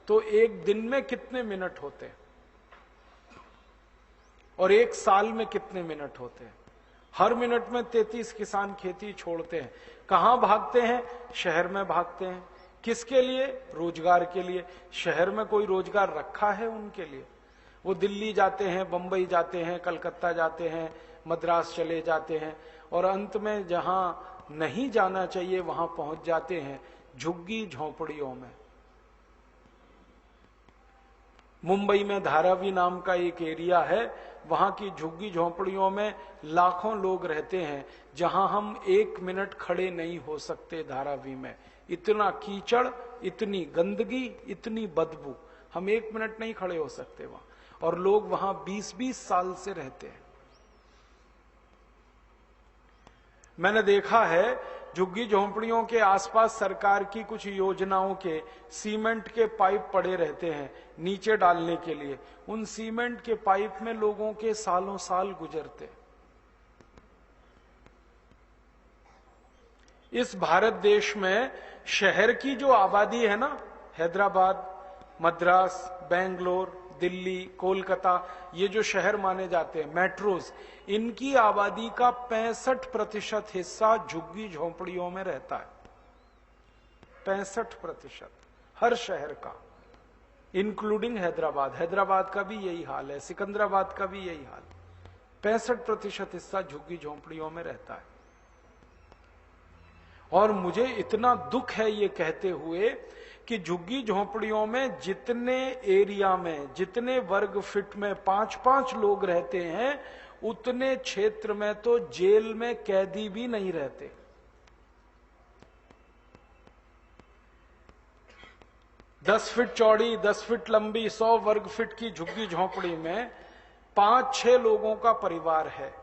तो एक दिन में कितने मिनट होते हैं और एक साल में कितने मिनट होते हैं? हर मिनट में 33 किसान खेती छोड़ते हैं। कहां भागते हैं? शहर में भागते हैं। किसके लिए? रोजगार के लिए। शहर में कोई रोजगार रखा है उनके लिए? वो दिल्ली जाते हैं, बंबई जाते हैं, कलकत्ता जाते हैं, मद्रास चले जाते हैं और अंत में जहां नहीं जाना चाहिए वहां पहुंच जाते हैं, झुग्गी झोंपड़ियों में। मुंबई में धारावी नाम का एक एरिया है, वहां की झुग्गी झोंपड़ियों में लाखों लोग रहते हैं, जहां हम 1 मिनट खड़े नहीं हो सकते। धारावी में इतना कीचड़, इतनी गंदगी, इतनी बदबू, हम 1 मिनट नहीं खड़े हो सकते वहां। और लोग वहां 20-20 साल से रहते हैं। मैंने देखा है झुग्गी झोंपड़ियों के आसपास सरकार की कुछ योजनाओं के सीमेंट के पाइप पड़े रहते हैं नीचे डालने के लिए। उन सीमेंट के पाइप में लोगों के सालों साल गुजरते। इस भारत देश में शहर की जो आबादी है ना, हैदराबाद, मद्रास, बेंगलोर, दिल्ली, कोलकाता, ये जो शहर माने जाते हैं, मेट्रोज, इनकी आबादी का 65% हिस्सा झुग्गी झोंपड़ियों में रहता है। 65% हर शहर का, इंक्लूडिंग हैदराबाद। हैदराबाद का भी यही हाल है, सिकंदराबाद का भी यही हाल। 65% हिस्सा झुग्गी झोंपड़ियों में रहता है। और मुझे इतना दुख है ये कहते हुए कि झुग्गी झोंपड़ियों में जितने एरिया में, जितने वर्ग फीट में 5-5 लोग रहते हैं, उतने क्षेत्र में तो जेल में कैदी भी नहीं रहते। दस फीट चौड़ी, 10 फीट लंबी, 100 वर्ग फीट की झुग्गी झोंपड़ी में 5-6 लोगों का परिवार है।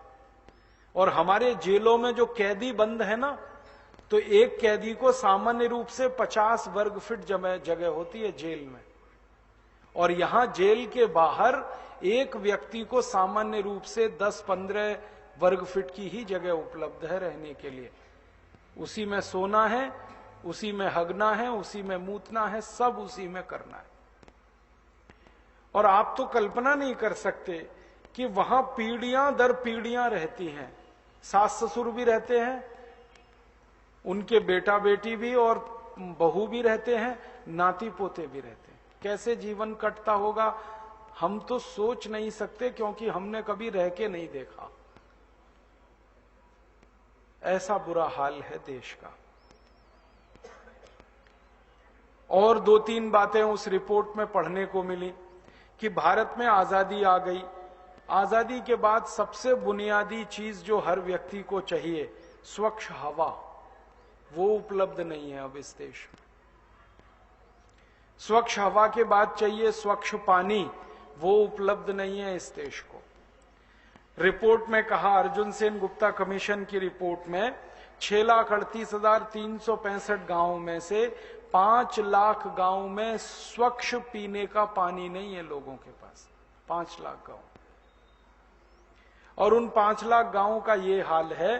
और हमारे जेलों में जो कैदी बंद है ना, तो एक कैदी को सामान्य रूप से 50 वर्ग फीट जगह होती है जेल में। और यहां जेल के बाहर एक व्यक्ति को सामान्य रूप से 10-15 वर्ग फीट की ही जगह उपलब्ध है रहने के लिए। उसी में सोना है, उसी में हगना है, उसी में मूतना है, सब उसी में करना है। और आप तो कल्पना नहीं कर सकते कि वहां पीढ़ियां दर पीढ़ियां रहती हैं। सास ससुर भी रहते हैं, उनके बेटा बेटी भी और बहू भी रहते हैं, नाती पोते भी रहते हैं। कैसे जीवन कटता होगा हम तो सोच नहीं सकते, क्योंकि हमने कभी रह के नहीं देखा। ऐसा बुरा हाल है देश का। और 2-3 बातें उस रिपोर्ट में पढ़ने को मिली कि भारत में आजादी आ गई। आजादी के बाद सबसे बुनियादी चीज जो हर व्यक्ति को चाहिए, स्वच्छ हवा, वो उपलब्ध नहीं है अब इस देश में। स्वच्छ हवा के बाद चाहिए स्वच्छ पानी, वो उपलब्ध नहीं है इस देश को। रिपोर्ट में कहा, अर्जुन सेन गुप्ता कमीशन की रिपोर्ट में 6,38,365 गांवों में से 5 लाख गांव में स्वच्छ पीने का पानी नहीं है लोगों के पास। 5 लाख गांव। और उन 5 लाख गांवों का ये हाल है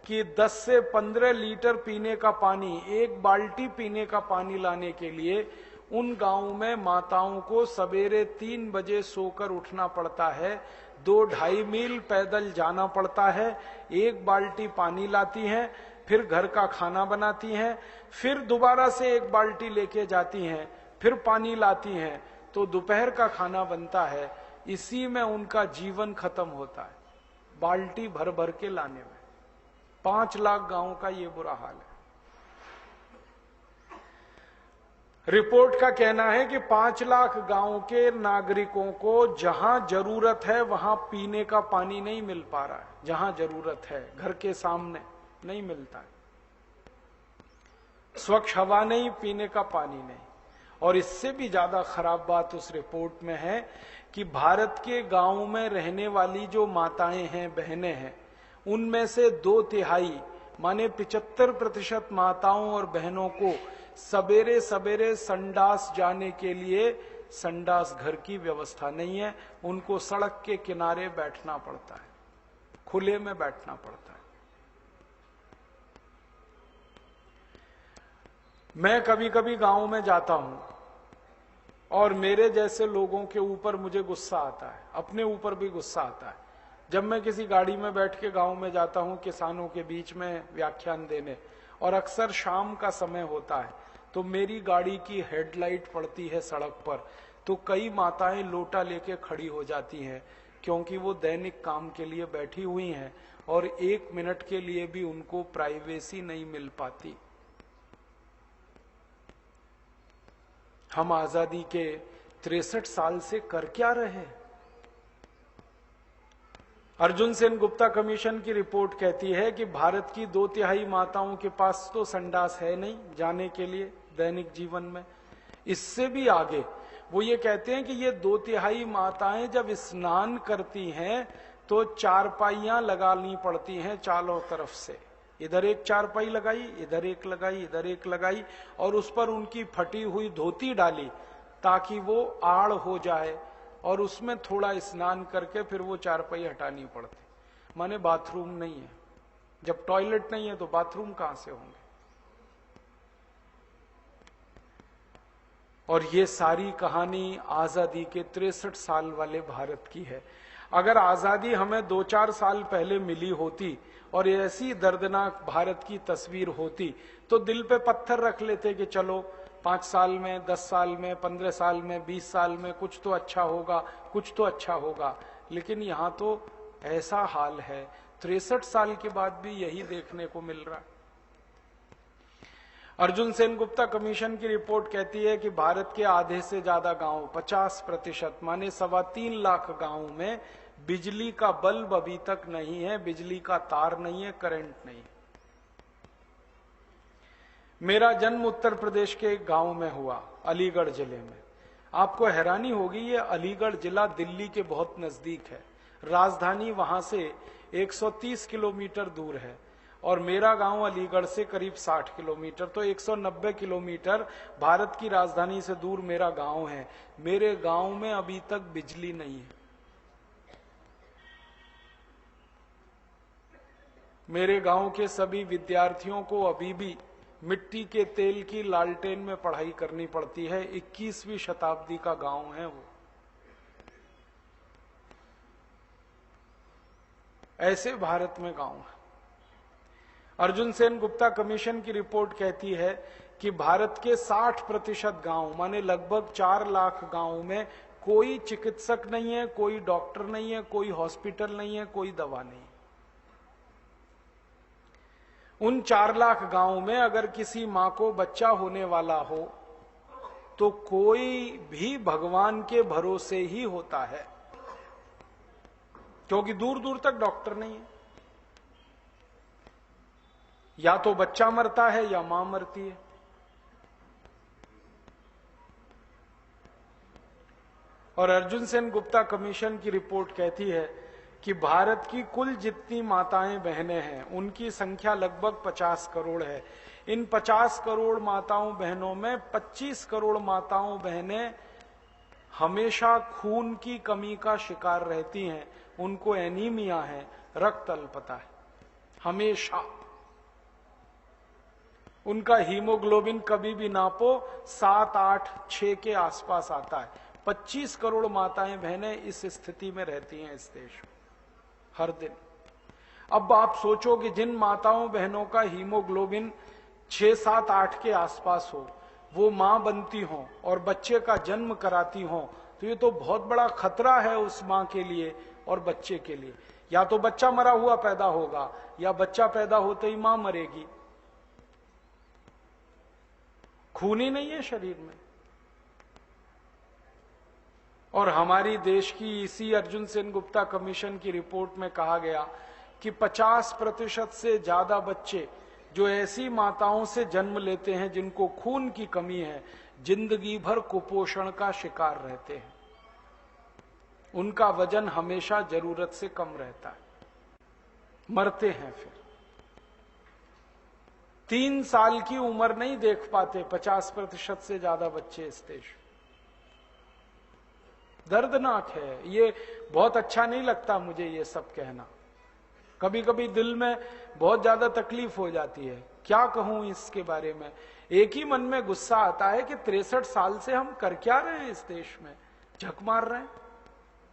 कि 10 से 15 लीटर पीने का पानी, 1 बाल्टी पीने का पानी लाने के लिए उन गांवों में माताओं को सवेरे 3 बजे सोकर उठना पड़ता है, 2-2.5 मील पैदल जाना पड़ता है, 1 बाल्टी पानी लाती हैं, फिर घर का खाना बनाती हैं, फिर दोबारा से 1 बाल्टी लेके जाती हैं, फिर पानी लाती हैं, तो दोपहर का खाना बनता है। इसी में उनका जीवन खत्म होता है, बाल्टी भर भर के लाने में। 5 लाख गांवों का ये बुरा हाल है। रिपोर्ट का कहना है कि 5 लाख गांव के नागरिकों को जहां जरूरत है वहां पीने का पानी नहीं मिल पा रहा है। जहां जरूरत है, घर के सामने नहीं मिलता है। स्वच्छ हवा नहीं, पीने का पानी नहीं। और इससे भी ज्यादा खराब बात उस रिपोर्ट में है कि भारत के गांवों में रहने वाली जो माताएं हैं, बहनें हैं, उनमें से 2/3 माने 75% माताओं और बहनों को सवेरे सवेरे संडास जाने के लिए संडास घर की व्यवस्था नहीं है। उनको सड़क के किनारे बैठना पड़ता है, खुले में बैठना पड़ता है। मैं कभी कभी गांव में जाता हूं और मेरे जैसे लोगों के ऊपर मुझे गुस्सा आता है, अपने ऊपर भी गुस्सा आता है। जब मैं किसी गाड़ी में बैठ के गांव में जाता हूं किसानों के बीच में व्याख्यान देने, और अक्सर शाम का समय होता है, तो मेरी गाड़ी की हेडलाइट पड़ती है सड़क पर, तो कई माताएं लोटा लेके खड़ी हो जाती हैं, क्योंकि वो दैनिक काम के लिए बैठी हुई हैं और 1 मिनट के लिए भी उनको प्राइवेसी नहीं मिल पाती। हम आजादी के 63 साल से कर क्या रहे? अर्जुन सेन गुप्ता कमीशन की रिपोर्ट कहती है कि भारत की 2/3 माताओं के पास तो संडास है नहीं जाने के लिए दैनिक जीवन में। इससे भी आगे वो ये कहते हैं कि ये 2/3 माताएं जब स्नान करती हैं तो चारपाइयां लगानी पड़ती हैं चारों तरफ से। इधर एक चारपाई लगाई, इधर एक लगाई, इधर एक लगाई, और उस पर उनकी फटी हुई धोती डाली ताकि वो आड़ हो जाए, और उसमें थोड़ा स्नान करके फिर वो चारपाई हटानी पड़ती। माने बाथरूम नहीं है। जब टॉयलेट नहीं है तो बाथरूम कहां से होंगे? और ये सारी कहानी आजादी के 63 साल वाले भारत की है। अगर आजादी हमें 2-4 साल पहले मिली होती और ऐसी दर्दनाक भारत की तस्वीर होती, तो दिल पे पत्थर रख लेते कि चलो 5 साल में, 10 साल में, 15 साल में, 20 साल में कुछ तो अच्छा होगा, कुछ तो अच्छा होगा। लेकिन यहां तो ऐसा हाल है, 63 साल के बाद भी यही देखने को मिल रहा है। अर्जुन सेन गुप्ता कमीशन की रिपोर्ट कहती है कि भारत के आधे से ज्यादा गांव, 50% माने 3.25 लाख गांव में बिजली का बल्ब अभी तक नहीं है, बिजली का तार नहीं है, करंट नहीं। मेरा जन्म उत्तर प्रदेश के एक गांव में हुआ, अलीगढ़ जिले में। आपको हैरानी होगी, ये अलीगढ़ जिला दिल्ली के बहुत नजदीक है। राजधानी वहां से 130 किलोमीटर दूर है, और मेरा गांव अलीगढ़ से करीब 60 किलोमीटर, तो 190 किलोमीटर भारत की राजधानी से दूर मेरा गांव है। मेरे गांव में अभी तक बिजली नहीं है। मेरे गांव के सभी विद्यार्थियों को अभी भी मिट्टी के तेल की लालटेन में पढ़ाई करनी पड़ती है। 21वीं शताब्दी का गांव है वो। ऐसे भारत में गांव है। अर्जुन सेन गुप्ता कमीशन की रिपोर्ट कहती है कि भारत के 60% गांव, माने लगभग 4 लाख गांव में कोई चिकित्सक नहीं है, कोई डॉक्टर नहीं है, कोई हॉस्पिटल नहीं है, कोई दवा नहीं। उन 4 लाख गांव में अगर किसी मां को बच्चा होने वाला हो तो कोई भी भगवान के भरोसे ही होता है, क्योंकि दूर दूर तक डॉक्टर नहीं है। या तो बच्चा मरता है या मां मरती है। और अर्जुन सेन गुप्ता कमीशन की रिपोर्ट कहती है कि भारत की कुल जितनी माताएं बहनें हैं उनकी संख्या लगभग 50 करोड़ है। इन 50 करोड़ माताओं बहनों में 25 करोड़ माताओं बहनें हमेशा खून की कमी का शिकार रहती हैं। उनको एनीमिया है, रक्त अल्पता है, हमेशा। उनका हीमोग्लोबिन कभी भी नापो 7, 8, 6 के आसपास आता है। 25 करोड़ माताएं बहनें इस स्थिति में रहती हैं इस देश में हर दिन। अब आप सोचो कि जिन माताओं बहनों का हीमोग्लोबिन 6, 7, 8 के आसपास हो, वो मां बनती हो और बच्चे का जन्म कराती हो, तो ये तो बहुत बड़ा खतरा है उस मां के लिए और बच्चे के लिए। या तो बच्चा मरा हुआ पैदा होगा, या बच्चा पैदा होते ही मां मरेगी। खून ही नहीं है शरीर में। और हमारी देश की इसी अर्जुन सेन गुप्ता कमीशन की रिपोर्ट में कहा गया कि 50% से ज्यादा बच्चे जो ऐसी माताओं से जन्म लेते हैं जिनको खून की कमी है, जिंदगी भर कुपोषण का शिकार रहते हैं। उनका वजन हमेशा जरूरत से कम रहता है, मरते हैं। फिर 3 साल की उम्र नहीं देख पाते 50% से ज्यादा बच्चे इस देश। दर्दनाक है ये। बहुत अच्छा नहीं लगता मुझे ये सब कहना। कभी कभी दिल में बहुत ज्यादा तकलीफ हो जाती है। क्या कहूं इसके बारे में। एक ही मन में गुस्सा आता है कि 63 साल से हम कर क्या रहे हैं इस देश में, झक मार रहे हैं।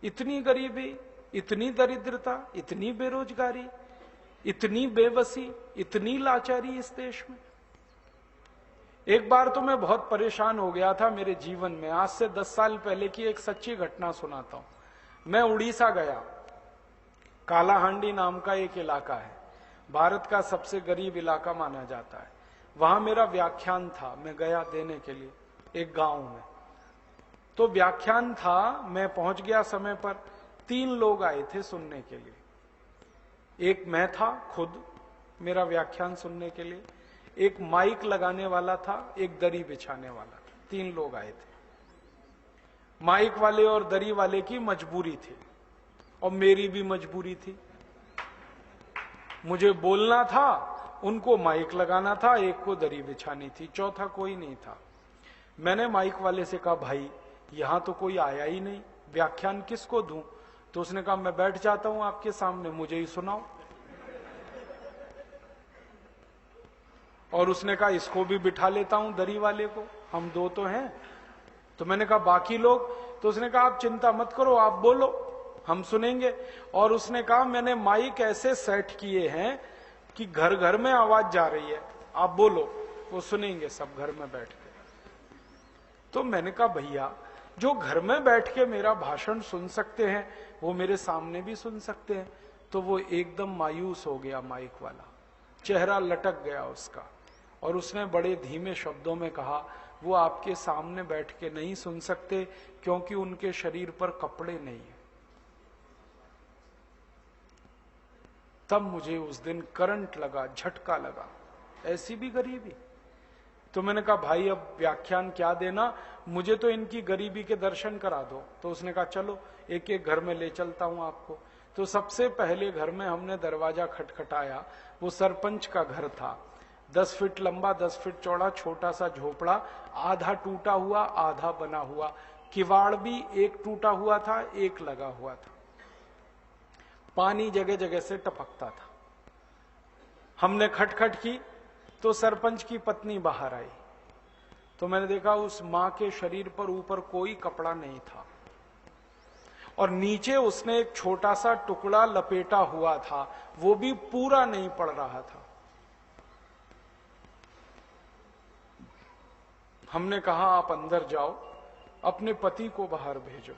इतनी गरीबी, इतनी दरिद्रता, इतनी बेरोजगारी, इतनी बेबसी, इतनी लाचारी इस देश में। एक बार तो मैं बहुत परेशान हो गया था मेरे जीवन में। आज से 10 साल पहले की एक सच्ची घटना सुनाता हूं। मैं उड़ीसा गया। कालाहांडी नाम का एक इलाका है, भारत का सबसे गरीब इलाका माना जाता है। वहां मेरा व्याख्यान था, मैं गया देने के लिए एक गांव में। तो व्याख्यान था, मैं पहुंच गया समय पर। 3 लोग आए थे सुनने के लिए। एक मैं था खुद, मेरा व्याख्यान सुनने के लिए, एक माइक लगाने वाला था, एक दरी बिछाने वाला था। 3 लोग आए थे। माइक वाले और दरी वाले की मजबूरी थी और मेरी भी मजबूरी थी। मुझे बोलना था, उनको माइक लगाना था, एक को दरी बिछानी थी, चौथा कोई नहीं था। मैंने माइक वाले से कहा, भाई यहां तो कोई आया ही नहीं, व्याख्यान किसको दूं? तो उसने कहा, मैं बैठ जाता हूं आपके सामने, मुझे ही सुनाओ। और उसने कहा, इसको भी बिठा लेता हूं दरी वाले को, हम 2 तो हैं। तो मैंने कहा, बाकी लोग? तो उसने कहा, आप चिंता मत करो, आप बोलो, हम सुनेंगे। और उसने कहा, मैंने माइक ऐसे सेट किए हैं कि घर घर में आवाज जा रही है, आप बोलो, वो सुनेंगे सब घर में बैठ के। तो मैंने कहा, भैया जो घर में बैठ के मेरा भाषण सुन सकते हैं वो मेरे सामने भी सुन सकते हैं। तो वो एकदम मायूस हो गया, माइक वाला, चेहरा लटक गया उसका। और उसने बड़े धीमे शब्दों में कहा, वो आपके सामने बैठ के नहीं सुन सकते क्योंकि उनके शरीर पर कपड़े नहीं है। तब मुझे उस दिन करंट लगा, झटका लगा, ऐसी भी गरीबी। तो मैंने कहा, भाई अब व्याख्यान क्या देना, मुझे तो इनकी गरीबी के दर्शन करा दो। तो उसने कहा, चलो एक एक घर में ले चलता हूं आपको। तो सबसे पहले घर में हमने दरवाजा खटखटाया। वो सरपंच का घर था, 10 फीट लंबा, 10 फीट चौड़ा, छोटा सा झोपड़ा, आधा टूटा हुआ, आधा बना हुआ। किवाड़ भी एक टूटा हुआ था, एक लगा हुआ था। पानी जगह जगह से टपकता था। हमने खटखट की तो सरपंच की पत्नी बाहर आई। तो मैंने देखा उस मां के शरीर पर ऊपर कोई कपड़ा नहीं था और नीचे उसने एक छोटा सा टुकड़ा लपेटा हुआ था, वो भी पूरा नहीं पड़ रहा था। हमने कहा, आप अंदर जाओ, अपने पति को बाहर भेजो।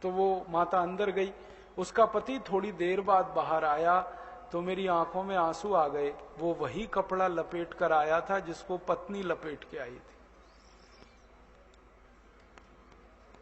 तो वो माता अंदर गई। उसका पति थोड़ी देर बाद बाहर आया तो मेरी आंखों में आंसू आ गए। वो वही कपड़ा लपेट कर आया था जिसको पत्नी लपेट के आई थी।